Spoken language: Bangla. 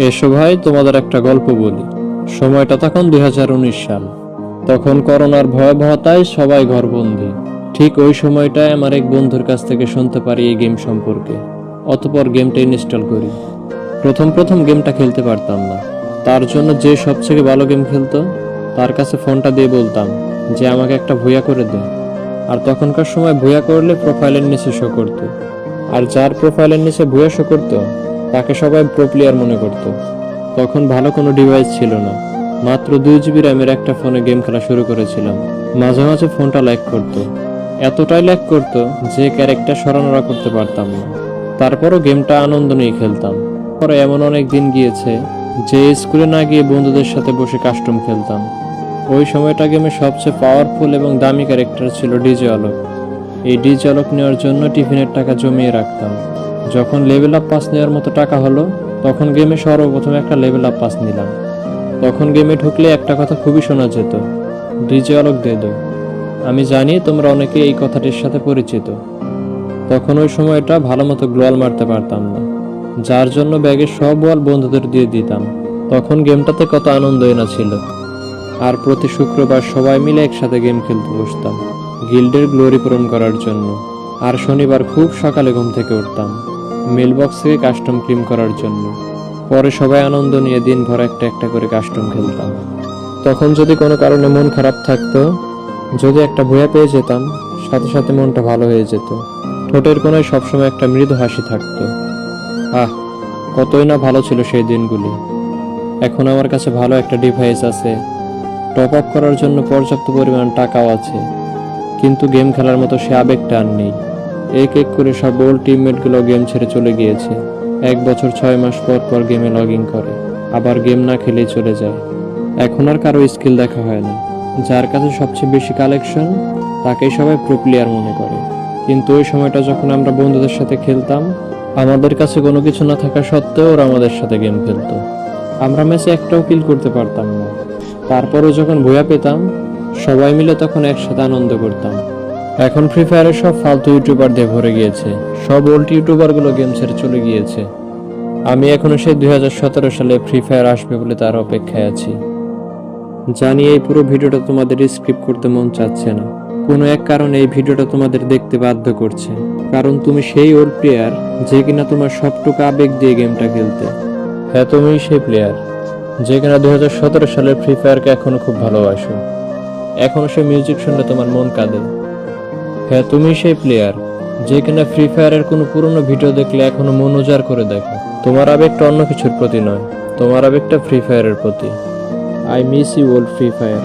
এসো ভাই, তোমাদের একটা গল্প বলি। সময়টা তখন 2019 সাল। তখন করোনার ভয়াবহতায় সবাই ঘরবন্দি। ঠিক ওই সময়টায় আমার এক বন্ধুর কাছ থেকে শুনতে পারি এই গেম সম্পর্কে। অতঃপর গেমটা ইনস্টল করি। প্রথম প্রথম গেমটা খেলতে পারতাম না। তার জন্য যে সবথেকে ভালো গেম খেলতো তার কাছে ফোনটা দিয়ে বলতাম যে আমাকে একটা ভুয়া করে দে। আর তখনকার সময় ভুয়া করলে প্রোফাইলের নিচে শো করতো। আর যার প্রোফাইলের নিচে ভুয়া শো করতো তাকে সবাই প্রো প্লেয়ার মনে করত। তখন ভালো কোনো ডিভাইস ছিল না। মাত্র 2 GB র্যামের একটা ফোনে গেম খেলা শুরু করেছিলাম। মাঝে মাঝে ফোনটা ল্যাগ করত, এতটাই ল্যাগ করত যে ক্যারেক্টার সরানোরা করতে পারতাম না। তারপরও গেমটা আনন্দ নিয়ে খেলতাম। পরে এমন অনেক দিন গিয়েছে যে স্কুলে না গিয়ে বন্ধুদের সাথে বসে কাস্টম খেলতাম। ওই সময়টা গেমে সবচেয়ে পাওয়ারফুল এবং দামি ক্যারেক্টার ছিল ডিজে আলোক। এই ডিজে আলোক নেওয়ার জন্য টিফিনের টাকা জমিয়ে রাখতাম। যখন লেভেল আপ পাস নেওয়ার মতো টাকা হলো তখন গেমে সর্বপ্রথম একটা লেভেল আপ পাস নিলাম। তখন গেমে ঢুকলে একটা কথা খুবই শোনা যেত, ডিজে আলোক দে দো। আমি জানি তোমরা অনেকে এই কথাটির সাথে পরিচিত। তখন ওই সময়টা ভালো মতো গ্লোয়াল মারতে পারতাম না, যার জন্য ব্যাগের সব ওয়াল বন্ধুদের দিয়ে দিতাম। তখন গেমটাতে কত আনন্দই না ছিল। আর প্রতি শুক্রবার সবাই মিলে একসাথে গেম খেলতে বসতাম গিল্ডের গ্লোরি পূরণ করার জন্য। আর শনিবার খুব সকালে ঘুম থেকে উঠতাম মেলবক্স থেকে কাস্টম ক্লেম করার জন্য। পরে সবাই আনন্দ নিয়ে দিনভর একটা একটা করে কাস্টম খেলতাম। তখন যদি কোনো কারণে মন খারাপ থাকতো, যদি একটা ভুয়া পেয়ে যেতাম, সাথে সাথে মনটা ভালো হয়ে যেত। ঠোঁটের কোনায় সবসময় একটা মৃদু হাসি থাকতো। আহ, কতই না ভালো ছিল সেই দিনগুলি। এখন আমার কাছে ভালো একটা ডিভাইস আছে, টপ আপ করার জন্য পর্যাপ্ত পরিমাণ টাকাও আছে, কিন্তু গেম খেলার মতো সে আবেগটা আর নেই। এক এক করে সব ওল্ড টিমমেটগুলো গেম ছেড়ে চলে গিয়েছে। 1 বছর 6 মাস পর পর গেমে লগ ইন করে, আবার গেম না খেলেই চলে যায়। এখন আর কারো স্কিল দেখা হয় না। যার কাছে সবচেয়ে বেশি কালেকশন তাকেই সবাই প্রো প্লেয়ার মনে করে। কিন্তু ওই সময়টা যখন আমরা বন্ধুদের সাথে খেলতাম, আমাদের কাছে কোনো কিছু না থাকা সত্ত্বেও ওরা আমাদের সাথে গেম খেলতো। আমরা ম্যাচে একটাও কিল করতে পারতাম না। তারপরও যখন ভুয়া পেতাম সবাই মিলে তখন একসাথে আনন্দ করতাম। এখন ফ্রি ফায়ারের সব ফালতু ইউটিউবার দিয়ে ভরে গিয়েছে। সব ওল্ড ইউটিউবার গুলো গেম ছেড়ে চলে গিয়েছে। আমি এখনো সেই 2017 সালে ফ্রি ফায়ার আসবে বলে তার অপেক্ষায় আছি। জানি এই পুরো ভিডিওটা তোমাদের স্ক্রিপ্ট করতে মন চাচ্ছে না। কোনো এক কারণে এই ভিডিওটা তোমাদের দেখতে বাধ্য করছে, কারণ তুমি সেই ওল্ড প্লেয়ার যে কিনা তোমার সবটুকু আবেগ দিয়ে গেমটা খেলতে। হ্যাঁ, তুমি সেই প্লেয়ার যে কিনা 2017 সালের ফ্রি ফায়ারকে এখনো খুব ভালোবাসো। এখনো সেই মিউজিক শুনলে তোমার মন কাঁদে। হ্যাঁ, তুমি সেই প্লেয়ার যে কিনা ফ্রি ফায়ারের কোনো পুরনো ভিডিও দেখলে এখনো মন উজাড় করে দেখো। তোমার আবেগটা অন্য কিছুর প্রতি নয়, তোমার আবেগটা ফ্রি ফায়ারের প্রতি। I miss you old Free fire.